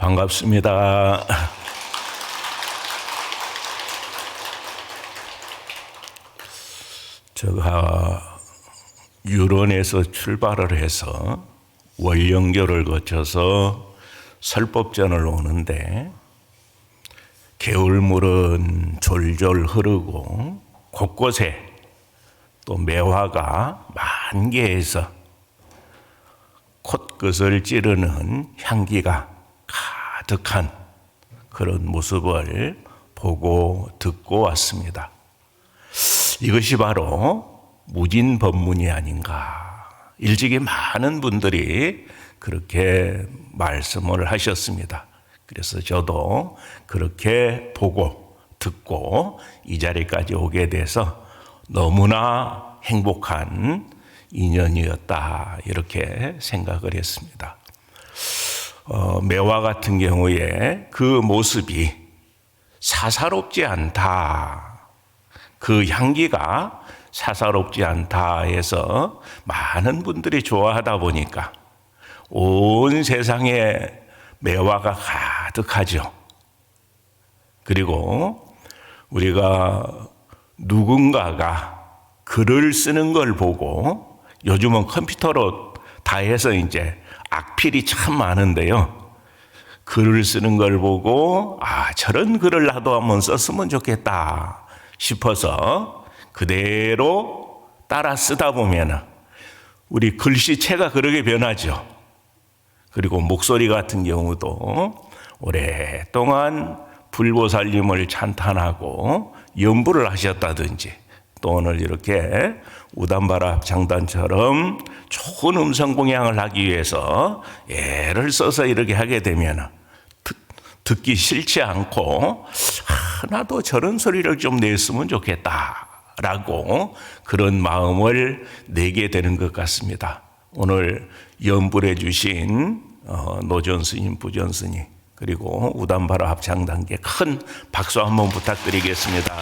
반갑습니다. 제가 유론에서 출발을 해서 월영교를 거쳐서 설법전을 오는데 개울물은 졸졸 흐르고 곳곳에 또 매화가 만개해서 콧끝을 찌르는 향기가 가득한 그런 모습을 보고 듣고 왔습니다. 이것이 바로 무진법문이 아닌가. 일찍이 많은 분들이 그렇게 말씀을 하셨습니다. 그래서 저도 그렇게 보고 듣고 이 자리까지 오게 돼서 너무나 행복한 인연이었다 이렇게 생각을 했습니다. 매화 같은 경우에 그 모습이 사사롭지 않다, 그 향기가 사사롭지 않다 해서 많은 분들이 좋아하다 보니까 온 세상에 매화가 가득하죠. 그리고 우리가 누군가가 글을 쓰는 걸 보고 요즘은 컴퓨터로 다 해서 이제 악필이 참 많은데요. 글을 쓰는 걸 보고 저런 글을 나도 한번 썼으면 좋겠다 싶어서 그대로 따라 쓰다 보면 우리 글씨체가 그렇게 변하죠. 그리고 목소리 같은 경우도 오랫동안 불보살님을 찬탄하고 연부를 하셨다든지 또 오늘 이렇게 우담바라 장단처럼 좋은 음성 공양을 하기 위해서 애를 써서 이렇게 하게 되면 듣기 싫지 않고 나도 저런 소리를 좀 냈으면 좋겠다라고 그런 마음을 내게 되는 것 같습니다. 오늘 연불해 주신 노전 스님, 부전 스님 그리고 우담바라 합창단께 큰 박수 한번 부탁드리겠습니다.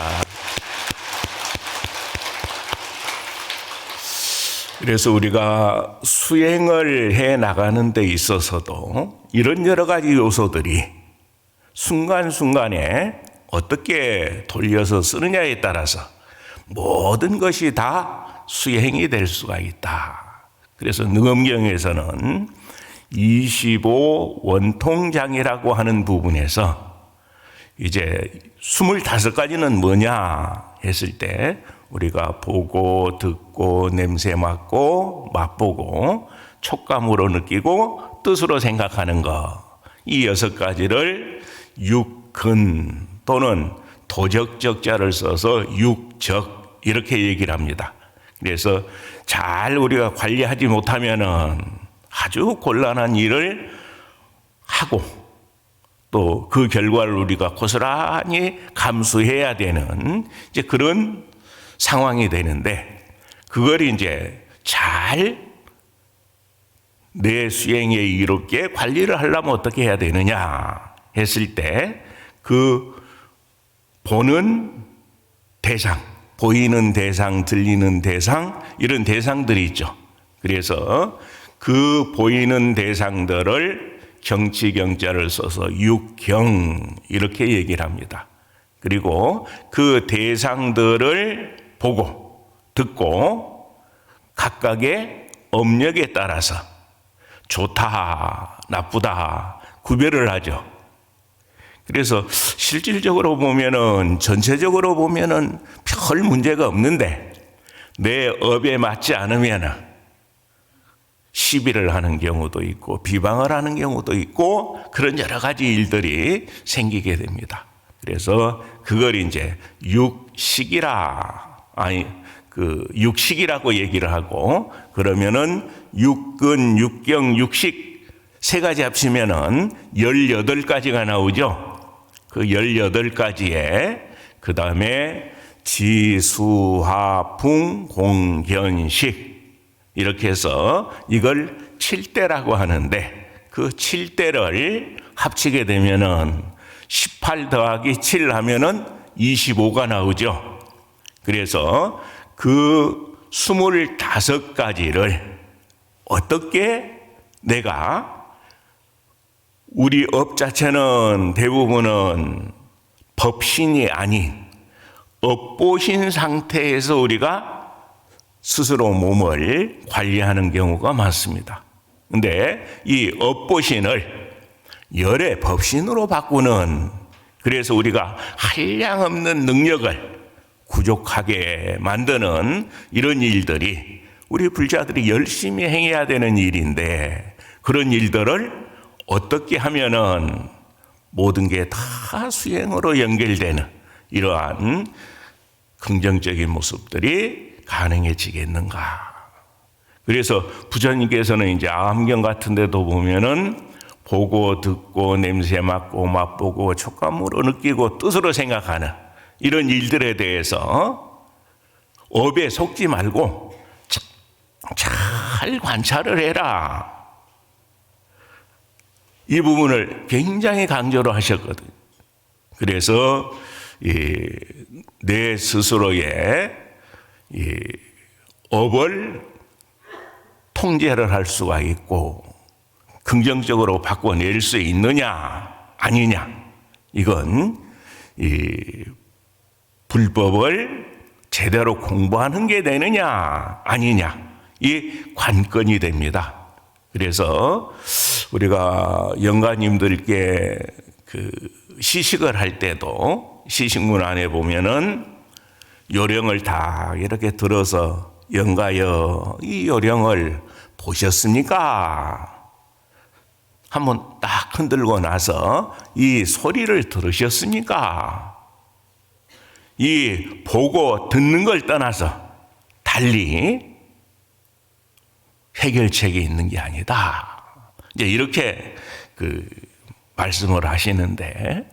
그래서 우리가 수행을 해 나가는 데 있어서도 이런 여러 가지 요소들이 순간순간에 어떻게 돌려서 쓰느냐에 따라서 모든 것이 다 수행이 될 수가 있다. 그래서 능엄경에서는 25 원통장이라고 하는 부분에서 이제 25가지는 뭐냐 했을 때 우리가 보고 듣고 냄새 맡고 맛보고 촉감으로 느끼고 뜻으로 생각하는 것, 이 6가지를 육근 또는 도적적자를 써서 육적 이렇게 얘기를 합니다. 그래서 잘 우리가 관리하지 못하면은 아주 곤란한 일을 하고 또 그 결과를 우리가 고스란히 감수해야 되는 이제 그런 상황이 되는데 그걸 이제 잘 내 수행에 이롭게 관리를 하려면 어떻게 해야 되느냐 했을 때 그 보는 대상, 보이는 대상, 들리는 대상 이런 대상들이 있죠. 그래서 그 보이는 대상들을 경치경자를 써서 육경 이렇게 얘기를 합니다. 그리고 그 대상들을 보고 듣고 각각의 업력에 따라서 좋다, 나쁘다 구별을 하죠. 그래서 실질적으로 보면은 전체적으로 보면은 별 문제가 없는데 내 업에 맞지 않으면은 시비를 하는 경우도 있고 비방을 하는 경우도 있고 그런 여러 가지 일들이 생기게 됩니다. 그래서 그걸 이제 육식이라고 얘기를 하고 그러면은 육근, 육경, 육식 3가지 합치면은 18가지가 나오죠. 그 18가지에 그 다음에 지수화풍 공견식 이렇게 해서 이걸 7대라고 하는데 그 7대를 합치게 되면은 18 더하기 7 하면은 25가 나오죠. 그래서 그 25가지를 어떻게 내가 우리 업 자체는 대부분은 법신이 아닌 업보신 상태에서 우리가 스스로 몸을 관리하는 경우가 많습니다. 근데 이 업보신을 열의 법신으로 바꾸는, 그래서 우리가 한량없는 능력을 부족하게 만드는 이런 일들이 우리 불자들이 열심히 행해야 되는 일인데, 그런 일들을 어떻게 하면은 모든 게 다 수행으로 연결되는 이러한 긍정적인 모습들이 가능해지겠는가. 그래서 부처님께서는 이제 암경 같은 데도 보면은 보고 듣고 냄새 맡고 맛보고 촉감으로 느끼고 뜻으로 생각하는 이런 일들에 대해서 업에 속지 말고 잘 관찰을 해라. 이 부분을 굉장히 강조를 하셨거든요. 그래서 내 스스로의 업을 통제를 할 수가 있고 긍정적으로 바꿔낼 수 있느냐 아니냐, 이건 불법을 제대로 공부하는 게 되느냐 아니냐, 이 관건이 됩니다. 그래서 우리가 영가님들께 시식을 할 때도 시식문 안에 보면은 요령을 다 이렇게 들어서 영가여 이 요령을 보셨습니까? 한번 딱 흔들고 나서 이 소리를 들으셨습니까? 이 보고 듣는 걸 떠나서 달리 해결책이 있는 게 아니다. 이제 이렇게 말씀을 하시는데,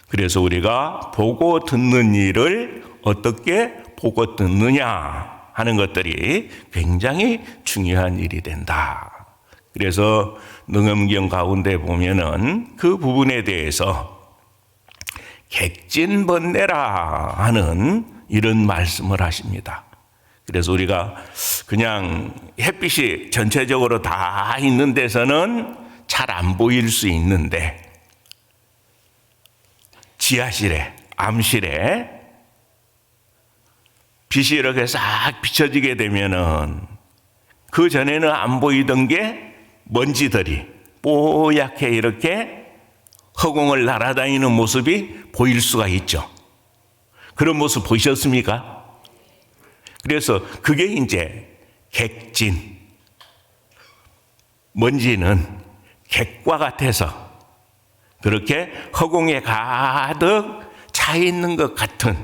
그래서 우리가 보고 듣는 일을 어떻게 보고 듣느냐 하는 것들이 굉장히 중요한 일이 된다. 그래서 능엄경 가운데 보면은 그 부분에 대해서 객진번뇌라 하는 이런 말씀을 하십니다. 그래서 우리가 그냥 햇빛이 전체적으로 다 있는 데서는 잘 안 보일 수 있는데, 지하실에, 암실에 빛이 이렇게 싹 비춰지게 되면은 그 전에는 안 보이던 게 먼지들이 뽀얗게 이렇게 허공을 날아다니는 모습이 보일 수가 있죠. 그런 모습 보셨습니까? 그래서 그게 이제 객진. 먼지는 객과 같아서 그렇게 허공에 가득 차 있는 것 같은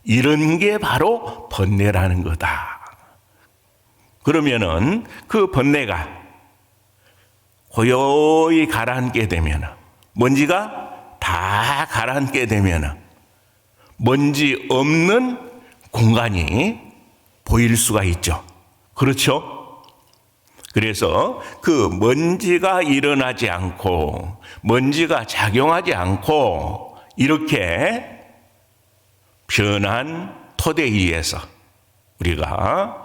이런 게 바로 번뇌라는 거다. 그러면은 그 번뇌가 고요히 가라앉게 되면, 먼지가 다 가라앉게 되면 먼지 없는 공간이 보일 수가 있죠. 그렇죠? 그래서 그 먼지가 일어나지 않고 먼지가 작용하지 않고 이렇게 변한 토대 위에서 우리가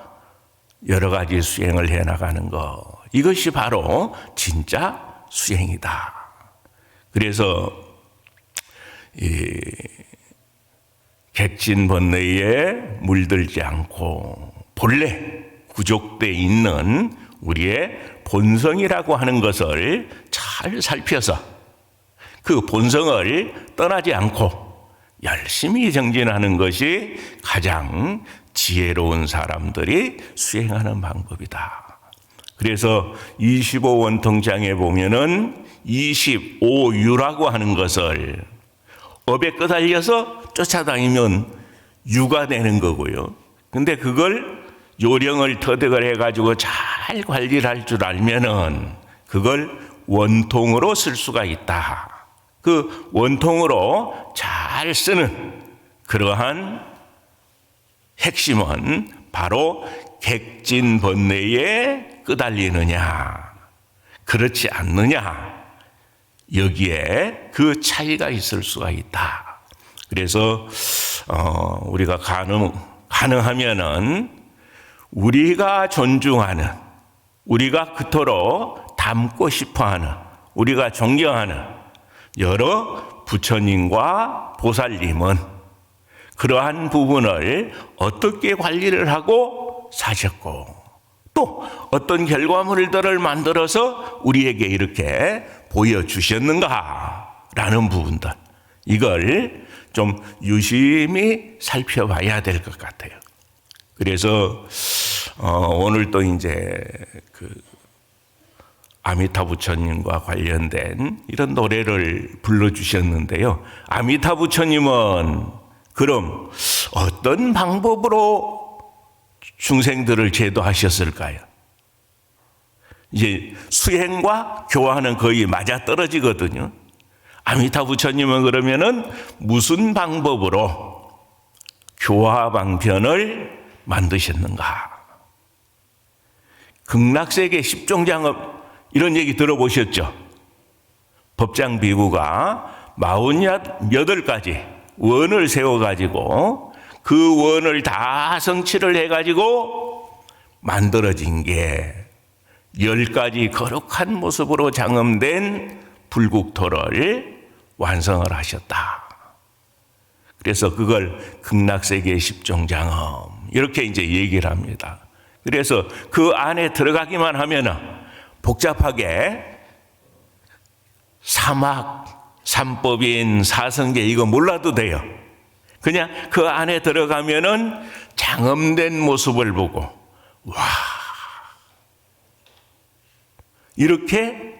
여러 가지 수행을 해나가는 것, 이것이 바로 진짜 수행이다. 그래서 객진번뇌에 물들지 않고 본래 구족되어 있는 우리의 본성이라고 하는 것을 잘 살펴서 그 본성을 떠나지 않고 열심히 정진하는 것이 가장 지혜로운 사람들이 수행하는 방법이다. 그래서 25원통장에 보면은 25유라고 하는 것을 업에 끄달려서 쫓아다니면 유가 되는 거고요. 근데 그걸 요령을 터득을 해가지고 잘 관리를 할 줄 알면은 그걸 원통으로 쓸 수가 있다. 그 원통으로 잘 쓰는 그러한 핵심은 바로 객진번뇌에 끄달리느냐 그렇지 않느냐, 여기에 그 차이가 있을 수가 있다. 그래서 우리가 가능하면은 우리가 존중하는, 우리가 그토록 닮고 싶어하는 우리가 존경하는 여러 부처님과 보살님은 그러한 부분을 어떻게 관리를 하고 사셨고 또 어떤 결과물들을 만들어서 우리에게 이렇게 보여주셨는가라는 부분들, 이걸 좀 유심히 살펴봐야 될 것 같아요. 그래서 오늘 또 이제 아미타 부처님과 관련된 이런 노래를 불러주셨는데요. 아미타 부처님은 그럼 어떤 방법으로 중생들을 제도하셨을까요? 이제 수행과 교화는 거의 맞아떨어지거든요. 아미타 부처님은 그러면은 무슨 방법으로 교화 방편을 만드셨는가? 극락세계 10종장업 이런 얘기 들어보셨죠? 법장 비구가 48가지 원을 세워가지고 그 원을 다 성취를 해가지고 만들어진 게 10가지 거룩한 모습으로 장엄된 불국토를 완성을 하셨다. 그래서 그걸 극락세계 10종장엄 이렇게 이제 얘기를 합니다. 그래서 그 안에 들어가기만 하면은 복잡하게 사막, 삼법인, 사성계 이거 몰라도 돼요. 그냥 그 안에 들어가면은 장엄된 모습을 보고 와, 이렇게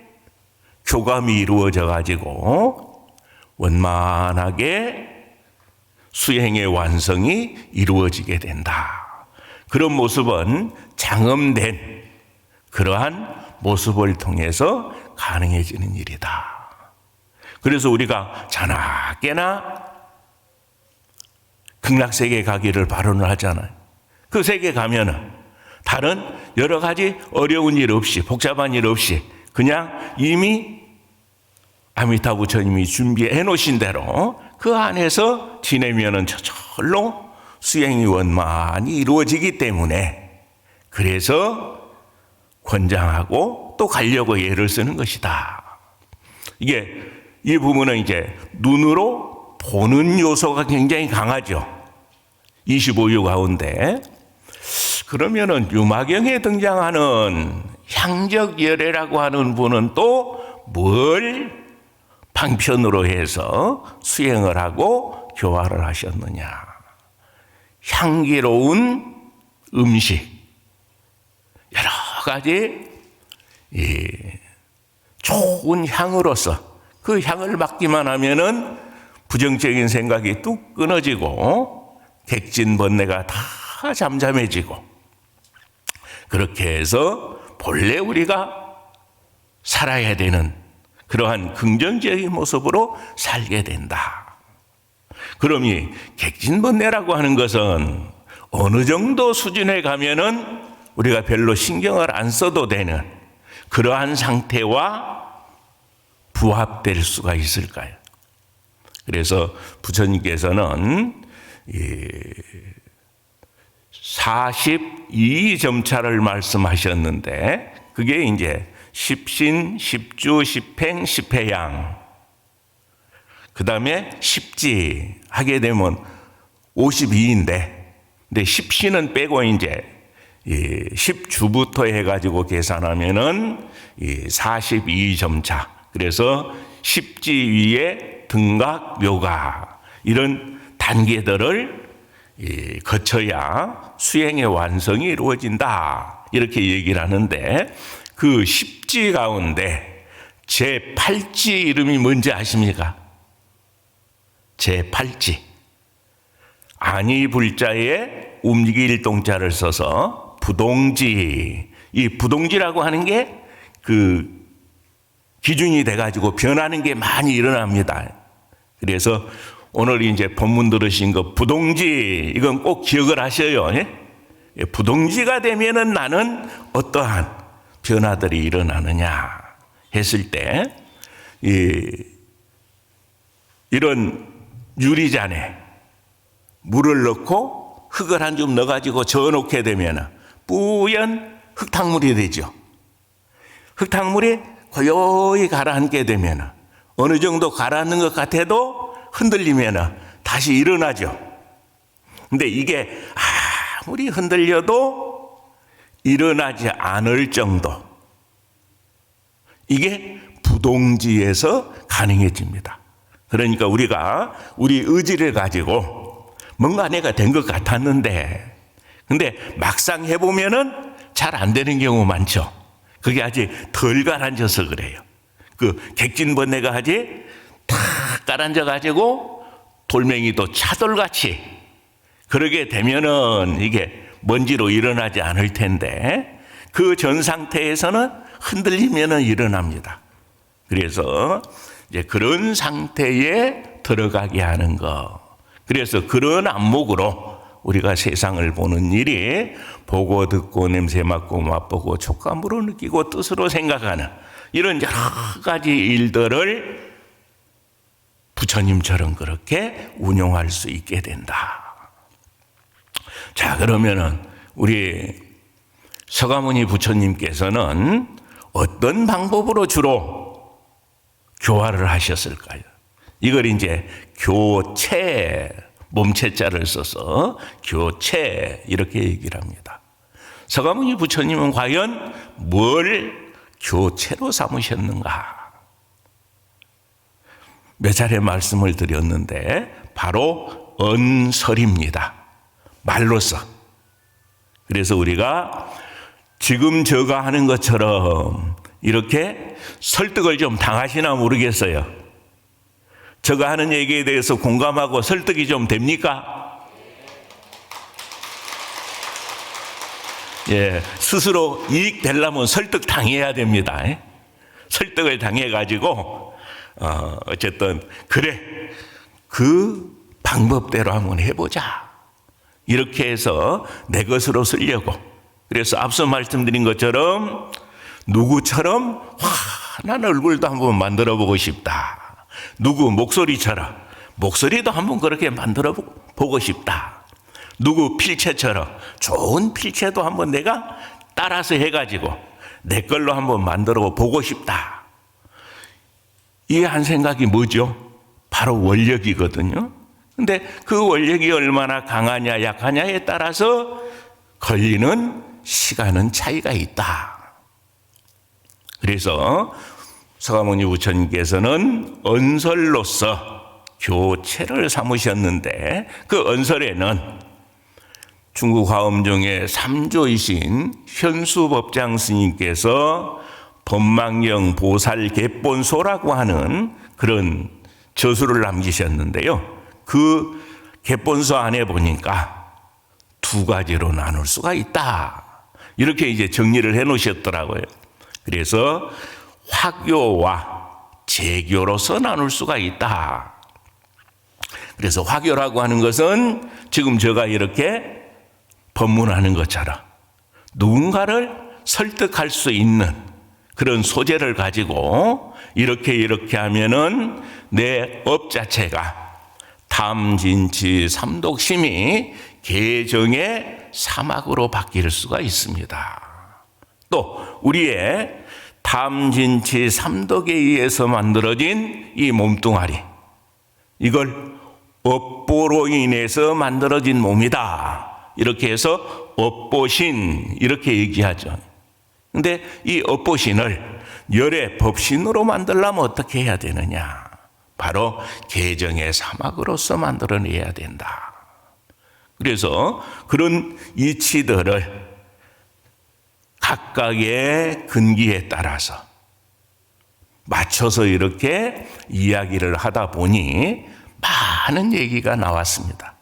교감이 이루어져 가지고 원만하게 수행의 완성이 이루어지게 된다. 그런 모습은 장엄된 그러한 모습을 통해서 가능해지는 일이다. 그래서 우리가 자나깨나 극락세계 가기를 발언을 하잖아요. 그 세계 가면은 다른 여러 가지 어려운 일 없이 복잡한 일 없이 그냥 이미 아미타 부처님이 준비해 놓으신 대로 그 안에서 지내면은 저절로 수행이 원만히 이루어지기 때문에 그래서 권장하고 또 가려고 예를 쓰는 것이다. 이게 이 부분은 이제 눈으로 보는 요소가 굉장히 강하죠. 25유 가운데. 그러면은 유마경에 등장하는 향적열애라고 하는 분은 또 뭘 방편으로 해서 수행을 하고 교화를 하셨느냐. 향기로운 음식, 여러 가지 좋은 향으로서 그 향을 맡기만 하면은 부정적인 생각이 뚝 끊어지고 객진번뇌가 다 잠잠해지고 그렇게 해서 본래 우리가 살아야 되는 그러한 긍정적인 모습으로 살게 된다. 그럼 이 객진번뇌라고 하는 것은 어느 정도 수준에 가면은 우리가 별로 신경을 안 써도 되는 그러한 상태와 부합될 수가 있을까요? 그래서 부처님께서는 42점차를 말씀하셨는데 그게 이제 십신, 십주, 십행, 십회양 그 다음에 십지 하게 되면 52인데 근데 십신은 빼고 이제 10주부터 해가지고 계산하면은 42점차. 그래서 십지 위에 등각, 묘각 이런 단계들을 거쳐야 수행의 완성이 이루어진다. 이렇게 얘기를 하는데 그 십지 가운데 제8지 이름이 뭔지 아십니까? 제8지. 아니 불자에 움직일 동자를 써서 부동지. 이 부동지라고 하는 게 그 기준이 돼가지고 변하는 게 많이 일어납니다. 그래서 오늘 이제 본문 들으신 거 부동지 이건 꼭 기억을 하셔요. 부동지가 되면은 나는 어떠한 변화들이 일어나느냐 했을 때 이런 유리잔에 물을 넣고 흙을 한 줌 넣어가지고 저어놓게 되면 뿌연 흙탕물이 되죠. 흙탕물이 고요히 가라앉게 되면 어느 정도 가라앉는 것 같아도 흔들리면 다시 일어나죠. 근데 이게 아무리 흔들려도 일어나지 않을 정도, 이게 부동지에서 가능해집니다. 그러니까 우리가 우리 의지를 가지고 뭔가 내가 된 것 같았는데, 근데 막상 해보면은 잘 안 되는 경우 많죠. 그게 아직 덜 가라앉아서 그래요. 그 객진번뇌가 아직 탁 가라앉아가지고 돌멩이도 차돌같이 그러게 되면은 이게 먼지로 일어나지 않을 텐데, 그 전 상태에서는 흔들리면은 일어납니다. 그래서 이제 그런 상태에 들어가게 하는 거. 그래서 그런 안목으로 우리가 세상을 보는 일이 보고 듣고 냄새 맡고 맛보고 촉감으로 느끼고 뜻으로 생각하는 이런 여러 가지 일들을 부처님처럼 그렇게 운용할 수 있게 된다. 자, 그러면은 우리 서가모니 부처님께서는 어떤 방법으로 주로 교화를 하셨을까요? 이걸 이제 교체, 몸체자를 써서 교체 이렇게 얘기를 합니다. 서가모니 부처님은 과연 뭘 교체로 삼으셨는가? 몇 차례 말씀을 드렸는데 바로 언설입니다. 말로써. 그래서 우리가 지금 제가 하는 것처럼 이렇게 설득을 좀 당하시나 모르겠어요. 제가 하는 얘기에 대해서 공감하고 설득이 좀 됩니까? 예, 스스로 이익 되려면 설득 당해야 됩니다. 설득을 당해가지고 어쨌든 그래, 그 방법대로 한번 해보자. 이렇게 해서 내 것으로 쓰려고. 그래서 앞서 말씀드린 것처럼 누구처럼 환한 얼굴도 한번 만들어 보고 싶다. 누구 목소리처럼 목소리도 한번 그렇게 만들어 보고 싶다. 누구 필체처럼 좋은 필체도 한번 내가 따라서 해가지고 내 걸로 한번 만들어 보고 싶다. 이 한 생각이 뭐죠? 바로 원력이거든요. 근데 그 원력이 얼마나 강하냐 약하냐에 따라서 걸리는 시간은 차이가 있다. 그래서 서가모니 부처님께서는 언설로서 교체를 삼으셨는데, 그 언설에는 중국 화엄종의 3조이신 현수법장 스님께서 법망경 보살 객본소라고 하는 그런 저수를 남기셨는데요. 그 객본소 안에 보니까 두 가지로 나눌 수가 있다. 이렇게 이제 정리를 해 놓으셨더라고요. 그래서 화교와 재교로서 나눌 수가 있다. 그래서 화교라고 하는 것은 지금 제가 이렇게 법문하는 것처럼 누군가를 설득할 수 있는 그런 소재를 가지고 이렇게 하면은 내 업 자체가 탐진치 삼독심이 개정의 사막으로 바뀔 수가 있습니다. 또 우리의 탐진치 삼독에 의해서 만들어진 이 몸뚱아리, 이걸 업보로 인해서 만들어진 몸이다. 이렇게 해서 업보신 이렇게 얘기하죠. 근데 이 업보신을 열의 법신으로 만들려면 어떻게 해야 되느냐? 바로 개정의 사막으로서 만들어내야 된다. 그래서 그런 이치들을 각각의 근기에 따라서 맞춰서 이렇게 이야기를 하다 보니 많은 얘기가 나왔습니다.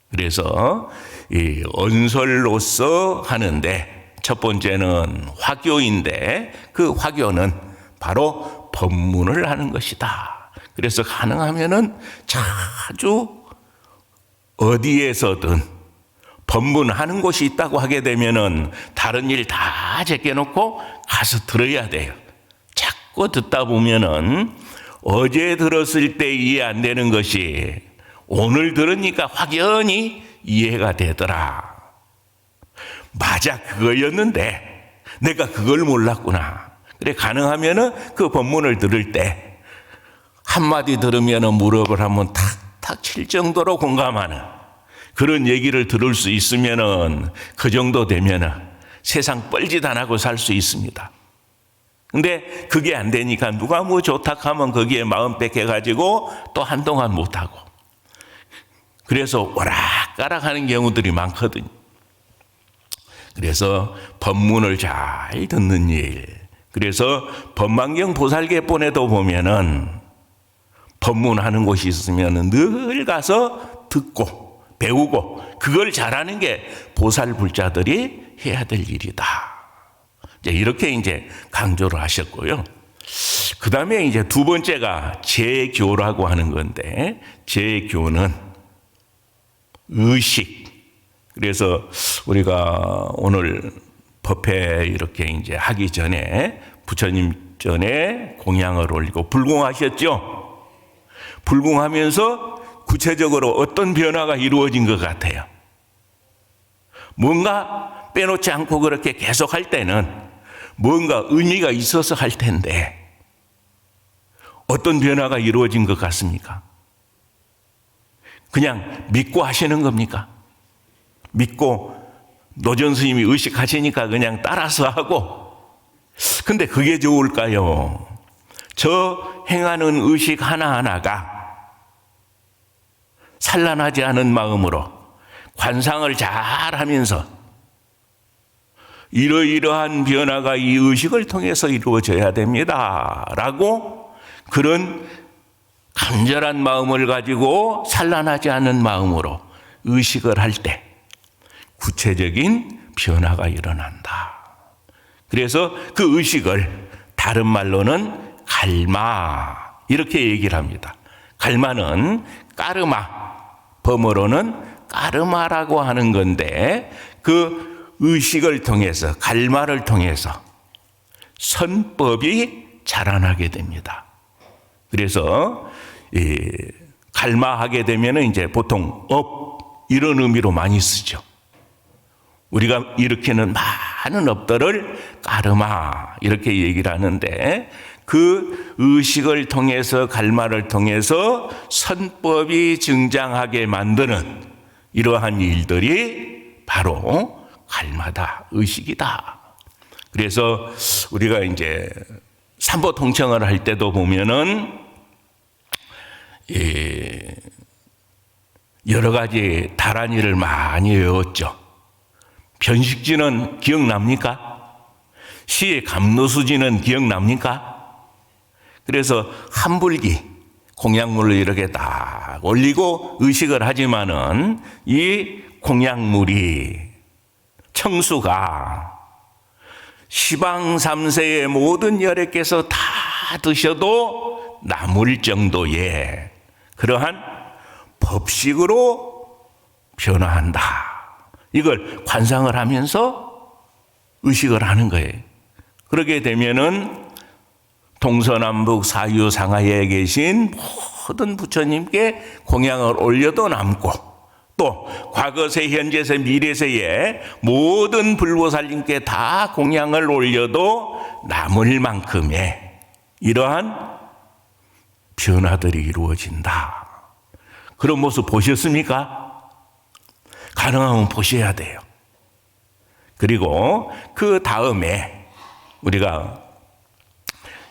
그래서 이 언설로서 하는데 첫 번째는 화교인데, 그 화교는 바로 법문을 하는 것이다. 그래서 가능하면은 자주 어디에서든 법문하는 곳이 있다고 하게 되면은 다른 일 다 제껴놓고 가서 들어야 돼요. 자꾸 듣다 보면은 어제 들었을 때 이해 안 되는 것이 오늘 들으니까 확연히 이해가 되더라. 맞아, 그거였는데 내가 그걸 몰랐구나. 그래, 가능하면은 그 법문을 들을 때 한마디 들으면은 무릎을 한번 탁탁 칠 정도로 공감하는 그런 얘기를 들을 수 있으면은 그 정도 되면은 세상 뻘짓 안 하고 살 수 있습니다. 근데 그게 안 되니까 누가 뭐 좋다 하면 거기에 마음 뺏겨가지고 또 한동안 못하고, 그래서 오락가락 하는 경우들이 많거든요. 그래서 법문을 잘 듣는 일. 그래서 법만경 보살계본에도 보면은 법문하는 곳이 있으면 늘 가서 듣고 배우고 그걸 잘하는 게 보살불자들이 해야 될 일이다. 이렇게 이제 강조를 하셨고요. 그 다음에 이제 두 번째가 제교라고 하는 건데, 제교는 의식. 그래서 우리가 오늘 법회 이렇게 이제 하기 전에 부처님 전에 공양을 올리고 불공하셨죠? 불공하면서 구체적으로 어떤 변화가 이루어진 것 같아요? 뭔가 빼놓지 않고 그렇게 계속 할 때는 뭔가 의미가 있어서 할 텐데 어떤 변화가 이루어진 것 같습니까? 그냥 믿고 하시는 겁니까? 믿고 노전 스님이 의식하시니까 그냥 따라서 하고, 근데 그게 좋을까요? 저 행하는 의식 하나하나가 산란하지 않은 마음으로 관상을 잘 하면서 이러이러한 변화가 이 의식을 통해서 이루어져야 됩니다 라고, 그런 간절한 마음을 가지고 산란하지 않은 마음으로 의식을 할 때 구체적인 변화가 일어난다. 그래서 그 의식을 다른 말로는 갈마 이렇게 얘기를 합니다. 갈마는 까르마, 범어로는 까르마라고 하는 건데, 그 의식을 통해서, 갈마를 통해서 선법이 자라나게 됩니다. 그래서 갈마하게 되면 이제 보통 업 이런 의미로 많이 쓰죠. 우리가 일으키는 많은 업들을 까르마 이렇게 얘기를 하는데, 그 의식을 통해서, 갈마를 통해서 선법이 증장하게 만드는 이러한 일들이 바로 갈마다, 의식이다. 그래서 우리가 이제 삼보통청을 할 때도 보면은 여러 가지 다란이를 많이 외웠죠. 변식지는 기억납니까? 시의 감로수지는 기억납니까? 그래서 한불기, 공약물을 이렇게 딱 올리고 의식을 하지만은 이 공약물이, 청수가 시방 3세의 모든 열애께서 다 드셔도 남을 정도의 그러한 법식으로 변화한다. 이걸 관상을 하면서 의식을 하는 거예요. 그렇게 되면은 동서남북 사유상하에 계신 모든 부처님께 공양을 올려도 남고, 또 과거세, 현재세, 미래세에 모든 불보살님께 다 공양을 올려도 남을 만큼의 이러한 변화들이 이루어진다. 그런 모습 보셨습니까? 가능하면 보셔야 돼요. 그리고 그 다음에 우리가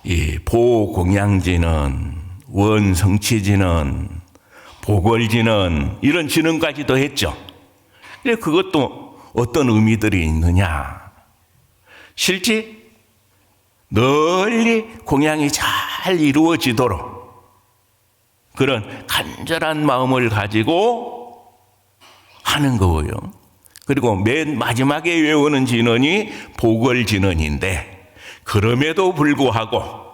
이 보공양지는, 원성취지는, 보궐지는 이런 지능까지도 했죠. 근데 그것도 어떤 의미들이 있느냐? 실제 널리 공양이 잘 이루어지도록 그런 간절한 마음을 가지고 하는 거예요. 그리고 맨 마지막에 외우는 진언이 보궐진언인데, 그럼에도 불구하고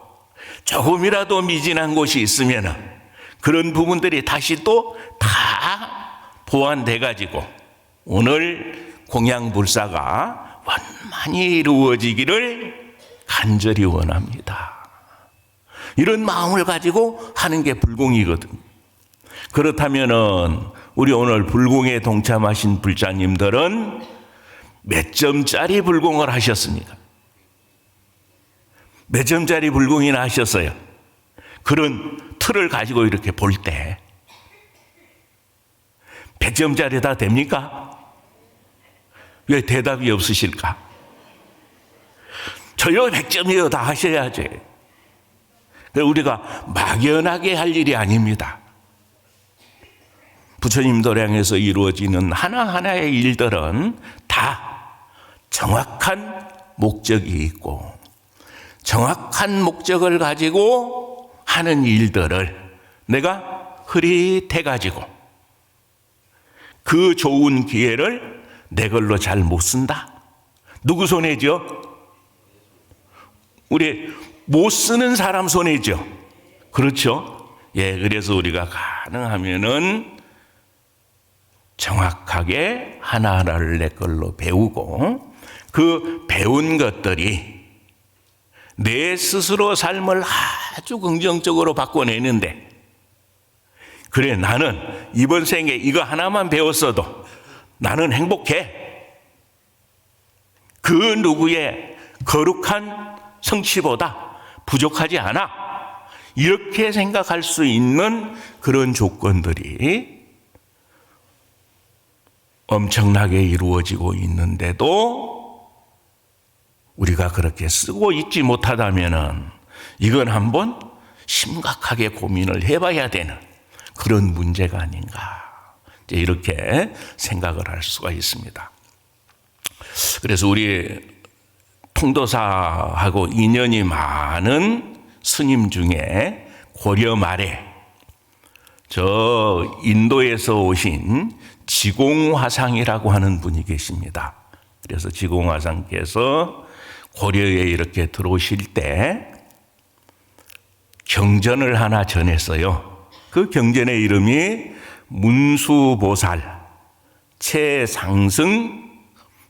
조금이라도 미진한 곳이 있으면 그런 부분들이 다시 또 다 보완돼 가지고 오늘 공양불사가 원만히 이루어지기를 간절히 원합니다. 이런 마음을 가지고 하는 게 불공이거든요. 그렇다면은 우리 오늘 불공에 동참하신 불자님들은 몇 점짜리 불공을 하셨습니까? 몇 점짜리 불공이나 하셨어요? 그런 틀을 가지고 이렇게 볼 때 100점짜리 다 됩니까? 왜 대답이 없으실까? 저요 100점이요 다 하셔야지. 우리가 막연하게 할 일이 아닙니다. 부처님 도량에서 이루어지는 하나하나의 일들은 다 정확한 목적이 있고 정확한 목적을 가지고 하는 일들을 내가 흐릿해가지고 그 좋은 기회를 내 걸로 잘 못 쓴다. 누구 손해죠? 우리 못 쓰는 사람 손해죠. 그렇죠? 예, 그래서 우리가 가능하면은 정확하게 하나하나를 내 걸로 배우고 그 배운 것들이 내 스스로 삶을 아주 긍정적으로 바꿔내는데 그래 나는 이번 생에 이거 하나만 배웠어도 나는 행복해. 그 누구의 거룩한 성취보다 부족하지 않아. 이렇게 생각할 수 있는 그런 조건들이 엄청나게 이루어지고 있는데도 우리가 그렇게 쓰고 있지 못하다면 이건 한번 심각하게 고민을 해봐야 되는 그런 문제가 아닌가. 이렇게 생각을 할 수가 있습니다. 그래서 우리 통도사하고 인연이 많은 스님 중에 고려 말에 저 인도에서 오신 지공화상이라고 하는 분이 계십니다. 그래서 지공화상께서 고려에 이렇게 들어오실 때 경전을 하나 전했어요. 그 경전의 이름이 문수보살 최상승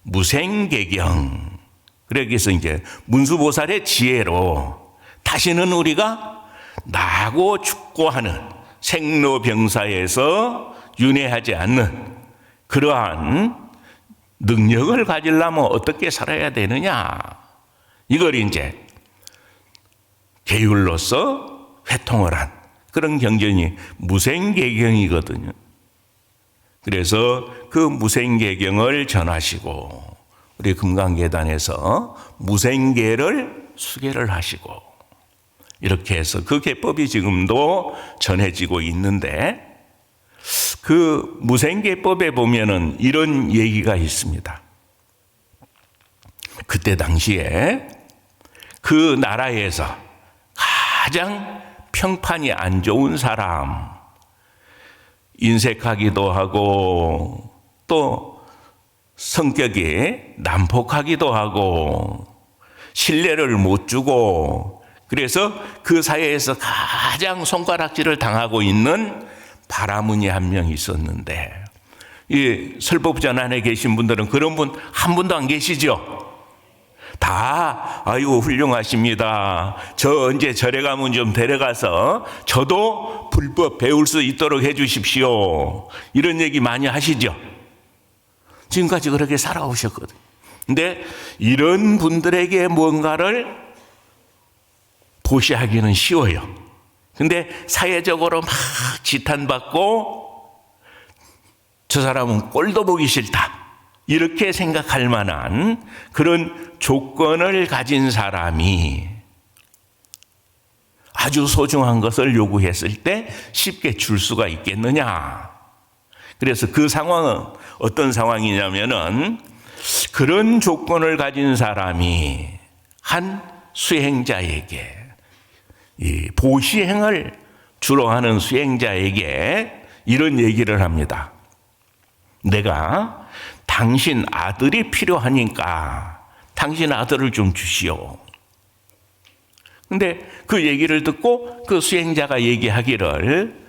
무생계경. 그래서 이제 문수보살의 지혜로 다시는 우리가 나고 죽고 하는 생로병사에서 윤회하지 않는 그러한 능력을 가지려면 어떻게 살아야 되느냐. 이걸 이제 계율로서 회통을 한 그런 경전이 무생계경이거든요. 그래서 그 무생계경을 전하시고 우리 금강계단에서 무생계를 수계를 하시고 이렇게 해서 그 계법이 지금도 전해지고 있는데 그 무생계법에 보면은 이런 얘기가 있습니다. 그때 당시에 그 나라에서 가장 평판이 안 좋은 사람, 인색하기도 하고 또 성격이 난폭하기도 하고 신뢰를 못 주고 그래서 그 사회에서 가장 손가락질을 당하고 있는 바라문이 한 명 있었는데 이 설법전 안에 계신 분들은 그런 분 한 분도 안 계시죠? 다 아이고 훌륭하십니다. 저 언제 절에 가면 좀 데려가서 저도 불법 배울 수 있도록 해 주십시오. 이런 얘기 많이 하시죠? 지금까지 그렇게 살아오셨거든요. 근데 이런 분들에게 뭔가를 보시하기는 쉬워요. 근데 사회적으로 막 지탄받고 저 사람은 꼴도 보기 싫다. 이렇게 생각할 만한 그런 조건을 가진 사람이 아주 소중한 것을 요구했을 때 쉽게 줄 수가 있겠느냐. 그래서 그 상황은 어떤 상황이냐면은 그런 조건을 가진 사람이 한 수행자에게 이 보시행을 주로 하는 수행자에게 이런 얘기를 합니다. 내가 당신 아들이 필요하니까 당신 아들을 좀 주시오. 근데 그 얘기를 듣고 그 수행자가 얘기하기를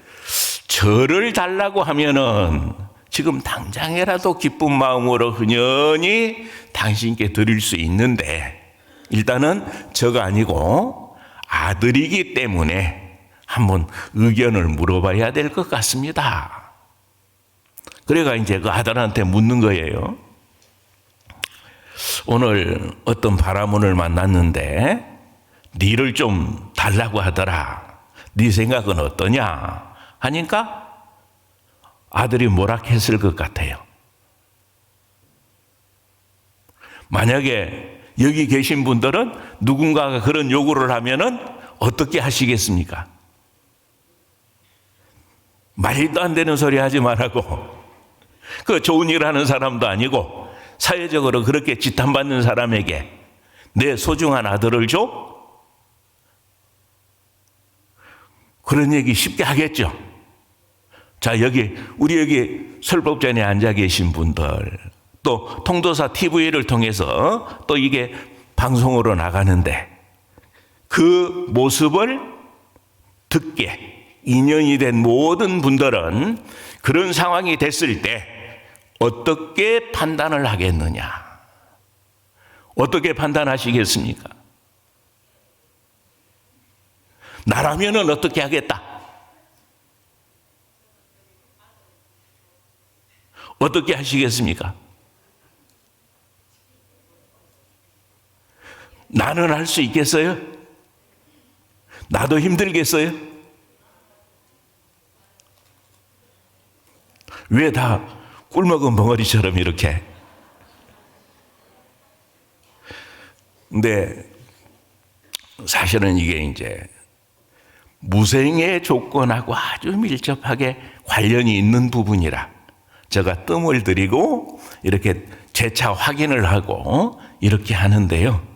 저를 달라고 하면은 지금 당장이라도 기쁜 마음으로 흔연히 당신께 드릴 수 있는데 일단은 저가 아니고 아들이기 때문에 한번 의견을 물어봐야 될 것 같습니다. 그래가 이제 그 아들한테 묻는 거예요. 오늘 어떤 바라문을 만났는데 니를 좀 달라고 하더라. 네 생각은 어떠냐 하니까 아들이 뭐라 했을 것 같아요. 만약에 여기 계신 분들은 누군가가 그런 요구를 하면은 어떻게 하시겠습니까? 말도 안 되는 소리 하지 말라고. 그 좋은 일 하는 사람도 아니고 사회적으로 그렇게 지탄받는 사람에게 내 소중한 아들을 줘? 그런 얘기 쉽게 하겠죠. 자, 우리 여기 설법전에 앉아 계신 분들, 또 통도사 TV를 통해서 또 이게 방송으로 나가는데 그 모습을 듣게 인연이 된 모든 분들은 그런 상황이 됐을 때 어떻게 판단을 하겠느냐? 어떻게 판단하시겠습니까? 나라면은 어떻게 하겠다? 어떻게 하시겠습니까? 나는 할 수 있겠어요? 나도 힘들겠어요? 왜 다 꿀먹은 벙어리처럼 이렇게? 근데 사실은 이게 이제 무생의 조건하고 아주 밀접하게 관련이 있는 부분이라 제가 뜸을 들이고 이렇게 재차 확인을 하고 이렇게 하는데요.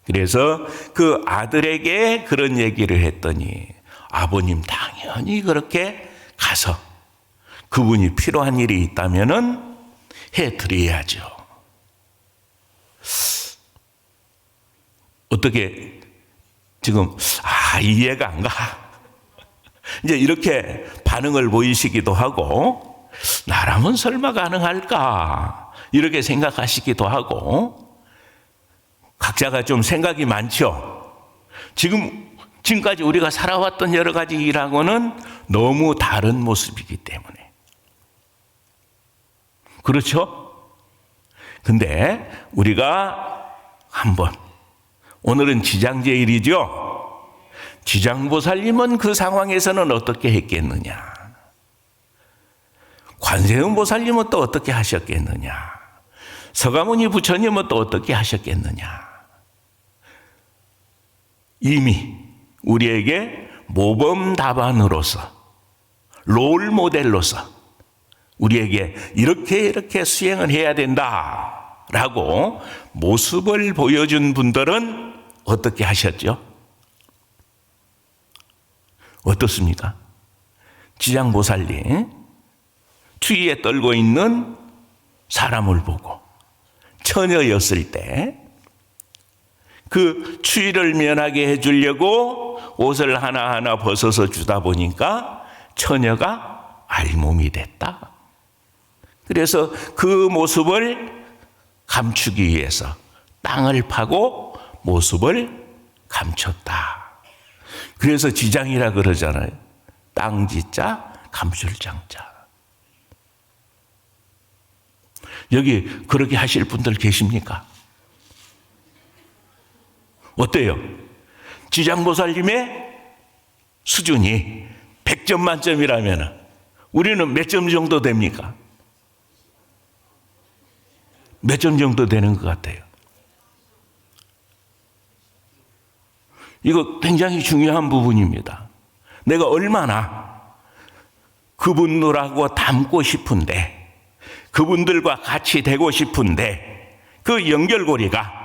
그래서 그 아들에게 그런 얘기를 했더니 아버님 당연히 그렇게 가서 그분이 필요한 일이 있다면은 해드려야죠. 어떻게 지금 이해가 안 가. 이제 이렇게 반응을 보이시기도 하고 나라면 설마 가능할까 이렇게 생각하시기도 하고 각자가 좀 생각이 많죠. 지금까지 우리가 살아왔던 여러 가지 일하고는 너무 다른 모습이기 때문에 그렇죠? 근데 우리가 한번 오늘은 지장제일이죠. 지장보살님은 그 상황에서는 어떻게 했겠느냐? 관세음 보살님은 또 어떻게 하셨겠느냐? 서가모니 부처님은 또 어떻게 하셨겠느냐? 이미 우리에게 모범답안으로서 롤 모델로서 우리에게 이렇게 수행을 해야 된다라고 모습을 보여준 분들은 어떻게 하셨죠? 어떻습니까? 지장보살님 추위에 떨고 있는 사람을 보고 처녀였을 때 그 추위를 면하게 해주려고 옷을 하나하나 벗어서 주다 보니까 처녀가 알몸이 됐다. 그래서 그 모습을 감추기 위해서 땅을 파고 모습을 감췄다. 그래서 지장이라 그러잖아요. 땅지자 감술장자. 여기 그렇게 하실 분들 계십니까? 어때요? 지장보살님의 수준이 100점 만점이라면 우리는 몇 점 정도 됩니까? 몇 점 정도 되는 것 같아요? 이거 굉장히 중요한 부분입니다. 내가 얼마나 그분들하고 닮고 싶은데 그분들과 같이 되고 싶은데 그 연결고리가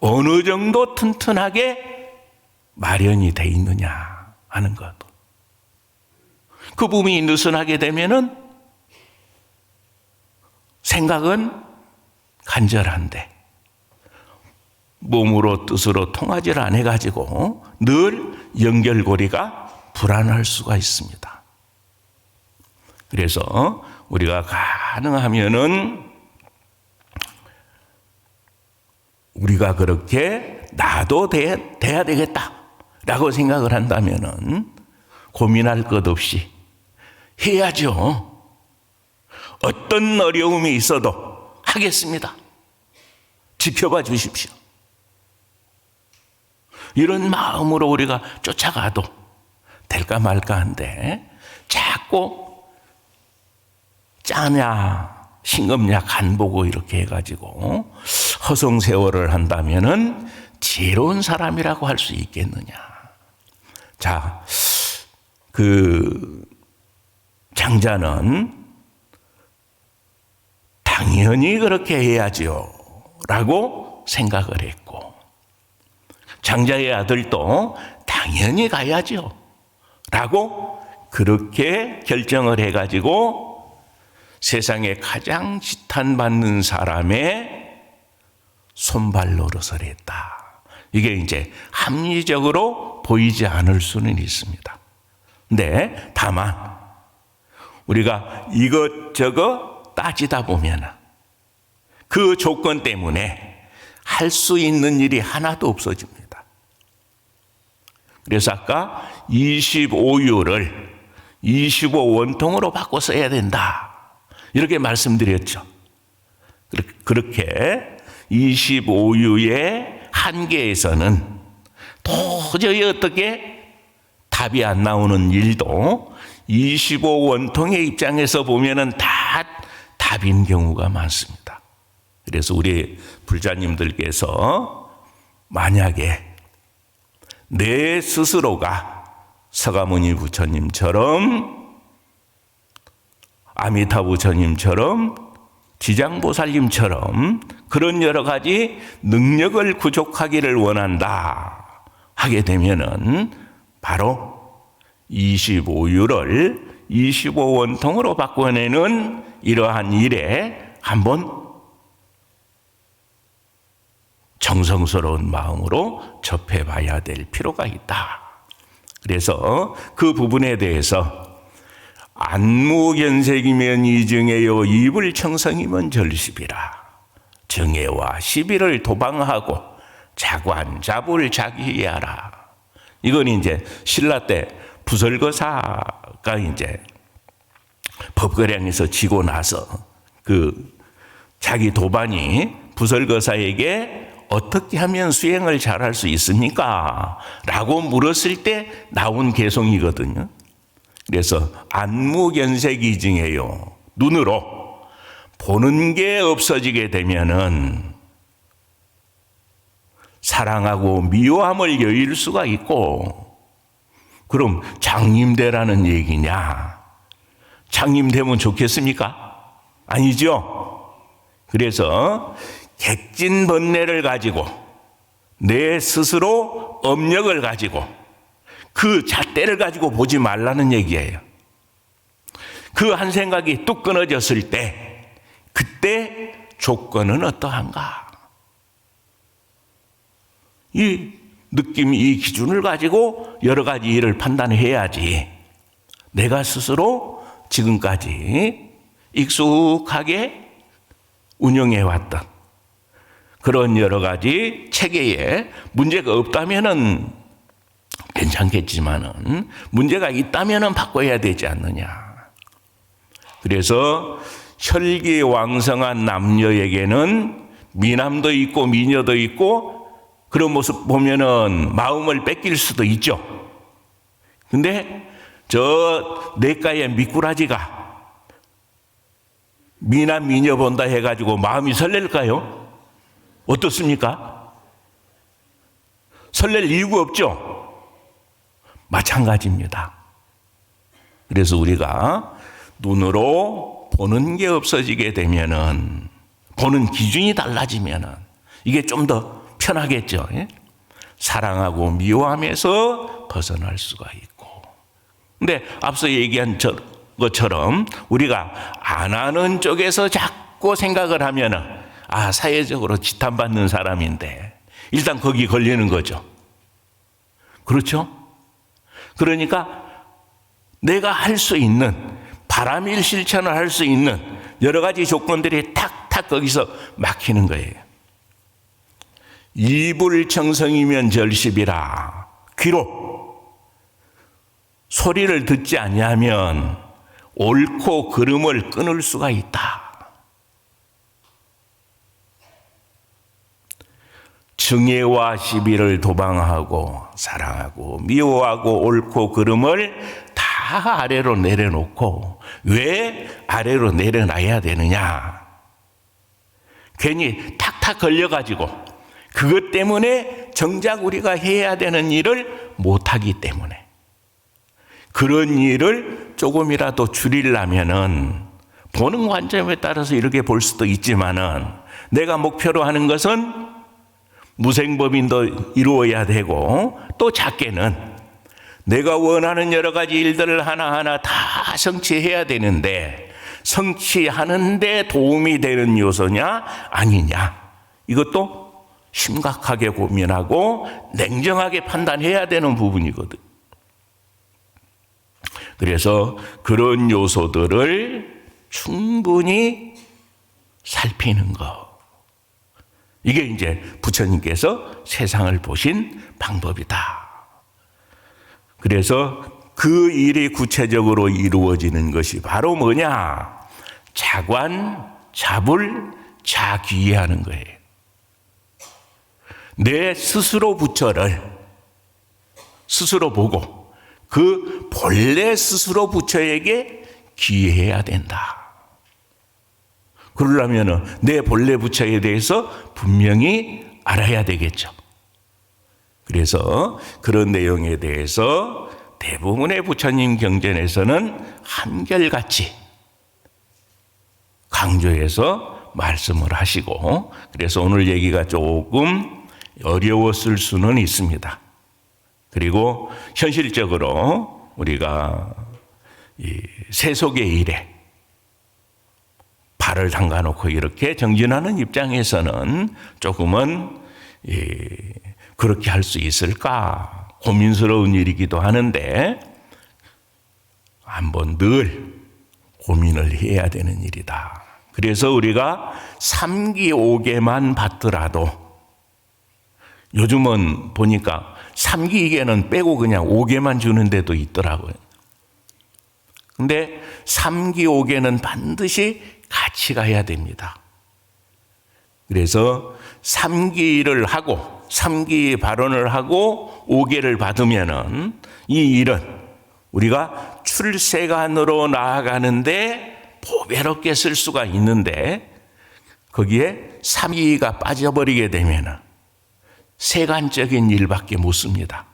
어느 정도 튼튼하게 마련이 돼 있느냐 하는 것. 그 부분이 느슨하게 되면은 생각은 간절한데 몸으로 뜻으로 통하지를 않아 가지고 늘 연결고리가 불안할 수가 있습니다. 그래서 우리가 가능하면은 우리가 그렇게 나도 돼야 되겠다라고 생각을 한다면은 고민할 것 없이 해야죠. 어떤 어려움이 있어도 하겠습니다. 지켜봐 주십시오. 이런 마음으로 우리가 쫓아가도 될까 말까 한데 자꾸 짜냐 싱겁냐 간 보고 이렇게 해가지고 허송세월을 한다면은 지혜로운 사람이라고 할 수 있겠느냐. 자, 그 장자는 당연히 그렇게 해야지요 라고 생각을 했고, 장자의 아들도 당연히 가야지요 라고 그렇게 결정을 해가지고 세상에 가장 지탄받는 사람의 손발 노릇을 했다. 이게 이제 합리적으로 보이지 않을 수는 있습니다. 근데 다만 우리가 이것저것 따지다 보면 그 조건 때문에 할 수 있는 일이 하나도 없어집니다. 그래서 아까 25유를 25원통으로 바꿔 써야 된다. 이렇게 말씀드렸죠. 그렇게 25유의 한계에서는 도저히 어떻게 답이 안 나오는 일도 25원통의 입장에서 보면은 다 답인 경우가 많습니다. 그래서 우리 불자님들께서 만약에 내 스스로가 서가모니 부처님처럼 아미타 부처님처럼 지장보살님처럼 그런 여러 가지 능력을 구족하기를 원한다 하게 되면은 바로 25유를 25원통으로 바꿔내는 이러한 일에 한번 정성스러운 마음으로 접해봐야 될 필요가 있다. 그래서 그 부분에 대해서 안무견색이면 이증해요 이불청성이면 절십이라. 정해와 시비를 도방하고 자관자불 자기하라. 이건 이제 신라 때 부설거사가 이제 법거량에서 지고 나서 그 자기 도반이 부설거사에게 어떻게 하면 수행을 잘할 수 있습니까? 라고 물었을 때 나온 개송이거든요. 그래서 안무견색이증해요. 눈으로 보는 게 없어지게 되면은 사랑하고 미워함을 여길 수가 있고, 그럼 장님되라는 얘기냐? 장님되면 좋겠습니까? 아니죠. 그래서 객진번뇌를 가지고 내 스스로 업력을 가지고 그 잣대를 가지고 보지 말라는 얘기예요. 그 한 생각이 뚝 끊어졌을 때 그때 조건은 어떠한가? 이 느낌, 이 기준을 가지고 여러 가지 일을 판단해야지 내가 스스로 지금까지 익숙하게 운영해왔던 그런 여러 가지 체계에 문제가 없다면은 괜찮겠지만은 문제가 있다면은 바꿔야 되지 않느냐. 그래서 혈기왕성한 남녀에게는 미남도 있고 미녀도 있고 그런 모습 보면은 마음을 뺏길 수도 있죠. 근데 저 내과의 미꾸라지가 미남 미녀 본다 해가지고 마음이 설렐까요? 어떻습니까? 설렐 이유가 없죠. 마찬가지입니다. 그래서 우리가 눈으로 보는 게 없어지게 되면은, 보는 기준이 달라지면은 이게 좀 더 편하겠죠. 예? 사랑하고 미워함에서 벗어날 수가 있고. 근데 앞서 얘기한 것처럼 우리가 안 하는 쪽에서 자꾸 생각을 하면은 사회적으로 지탄받는 사람인데 일단 거기 걸리는 거죠. 그렇죠? 그러니까 내가 할 수 있는 바람일 실천을 할 수 있는 여러 가지 조건들이 탁탁 거기서 막히는 거예요. 이불청성이면 절십이라. 귀로 소리를 듣지 아니하면 옳고 그름을 끊을 수가 있다. 증애와 시비를 도방하고 사랑하고 미워하고 옳고 그름을 다 아래로 내려놓고 왜 아래로 내려놔야 되느냐? 괜히 탁탁 걸려가지고 그것 때문에 정작 우리가 해야 되는 일을 못하기 때문에 그런 일을 조금이라도 줄이려면은 보는 관점에 따라서 이렇게 볼 수도 있지만은 내가 목표로 하는 것은 무생법인도 이루어야 되고 또 작게는 내가 원하는 여러 가지 일들을 하나하나 다 성취해야 되는데 성취하는데 도움이 되는 요소냐 아니냐 이것도 심각하게 고민하고 냉정하게 판단해야 되는 부분이거든. 그래서 그런 요소들을 충분히 살피는 것. 이게 이제 부처님께서 세상을 보신 방법이다. 그래서 그 일이 구체적으로 이루어지는 것이 바로 뭐냐? 자관, 자불, 자귀하는 거예요. 내 스스로 부처를 스스로 보고 그 본래 스스로 부처에게 귀해야 된다. 그러려면 내 본래 부처에 대해서 분명히 알아야 되겠죠. 그래서 그런 내용에 대해서 대부분의 부처님 경전에서는 한결같이 강조해서 말씀을 하시고 그래서 오늘 얘기가 조금 어려웠을 수는 있습니다. 그리고 현실적으로 우리가 이 세속의 일에 발을 담가놓고 이렇게 정진하는 입장에서는 조금은 그렇게 할 수 있을까 고민스러운 일이기도 하는데 한번 늘 고민을 해야 되는 일이다. 그래서 우리가 3기 5개만 받더라도 요즘은 보니까 3기 2개는 빼고 그냥 5개만 주는 데도 있더라고요. 근데 3기 5개는 반드시 같이 가야 됩니다. 그래서 3기를 하고 3기 발언을 하고 5개를 받으면은 이 일은 우리가 출세관으로 나아가는데 보배롭게 쓸 수가 있는데 거기에 3기가 빠져버리게 되면은 세간적인 일밖에 못 씁니다.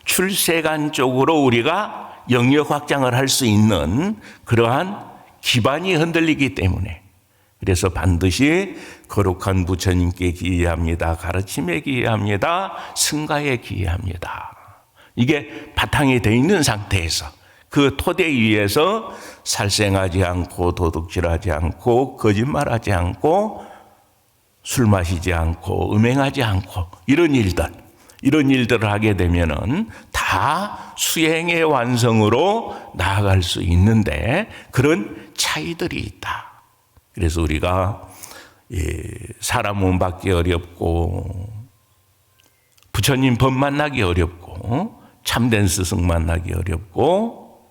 출세관 쪽으로 우리가 영역 확장을 할 수 있는 그러한 기반이 흔들리기 때문에 그래서 반드시 거룩한 부처님께 기회합니다. 가르침에 기회합니다. 승가에 기회합니다. 이게 바탕이 돼 있는 상태에서 그 토대 위에서 살생하지 않고 도둑질하지 않고 거짓말하지 않고 술 마시지 않고 음행하지 않고 이런 일들을 하게 되면은 다 수행의 완성으로 나아갈 수 있는데 그런 차이들이 있다. 그래서 우리가 사람 몸 받기 어렵고 부처님 법 만나기 어렵고 참된 스승 만나기 어렵고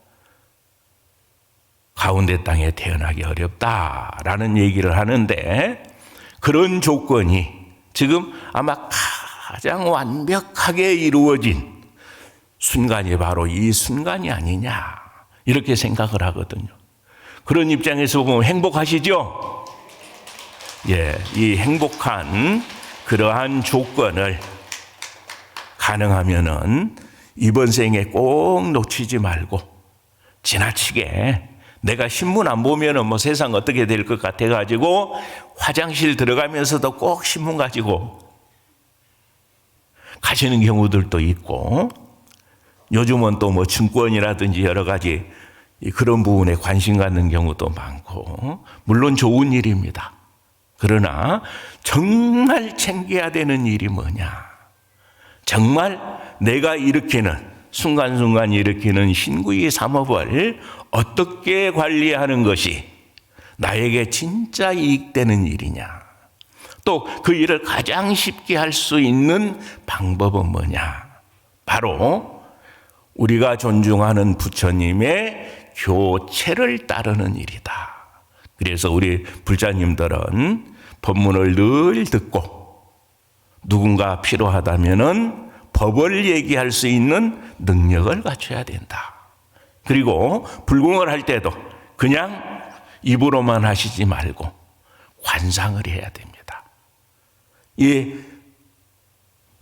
가운데 땅에 태어나기 어렵다라는 얘기를 하는데 그런 조건이 지금 아마 가장 완벽하게 이루어진 순간이 바로 이 순간이 아니냐 이렇게 생각을 하거든요. 그런 입장에서 보면 행복하시죠? 예, 이 행복한 그러한 조건을 가능하면은 이번 생에 꼭 놓치지 말고 지나치게 내가 신문 안 보면은 뭐 세상 어떻게 될 것 같아가지고 화장실 들어가면서도 꼭 신문 가지고 가시는 경우들도 있고 요즘은 또 뭐 증권이라든지 여러 가지 그런 부분에 관심 갖는 경우도 많고 물론 좋은 일입니다. 그러나 정말 챙겨야 되는 일이 뭐냐? 정말 내가 일으키는 순간순간 일으키는 신구의 삼업을 어떻게 관리하는 것이 나에게 진짜 이익되는 일이냐? 또 그 일을 가장 쉽게 할 수 있는 방법은 뭐냐? 바로 우리가 존중하는 부처님의 교체를 따르는 일이다. 그래서 우리 불자님들은 법문을 늘 듣고 누군가 필요하다면은 법을 얘기할 수 있는 능력을 갖춰야 된다. 그리고 불공을 할 때도 그냥 입으로만 하시지 말고 관상을 해야 됩니다. 이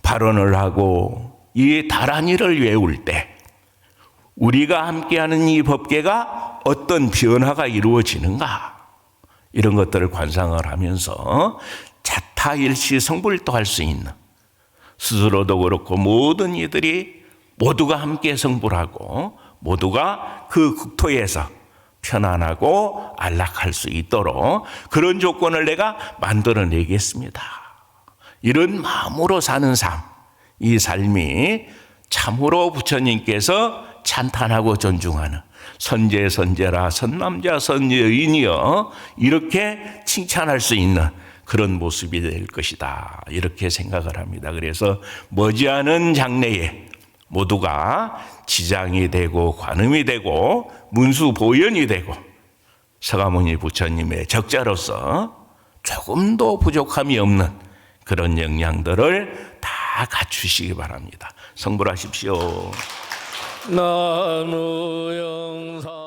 발언을 하고 이 다란이를 외울 때 우리가 함께하는 이 법계가 어떤 변화가 이루어지는가, 이런 것들을 관상을 하면서 자타일시 성불토할 수 있는, 스스로도 그렇고 모든 이들이 모두가 함께 성불하고 모두가 그 국토에서 편안하고 안락할 수 있도록 그런 조건을 내가 만들어내겠습니다. 이런 마음으로 사는 삶, 이 삶이 참으로 부처님께서 찬탄하고 존중하는 선제 선제라 선남자 선여인이여 이렇게 칭찬할 수 있는 그런 모습이 될 것이다, 이렇게 생각을 합니다. 그래서 머지않은 장래에 모두가 지장이 되고 관음이 되고 문수보현이 되고 서가모니 부처님의 적자로서 조금도 부족함이 없는 그런 역량들을 다 갖추시기 바랍니다. 성불하십시오. 나무 영상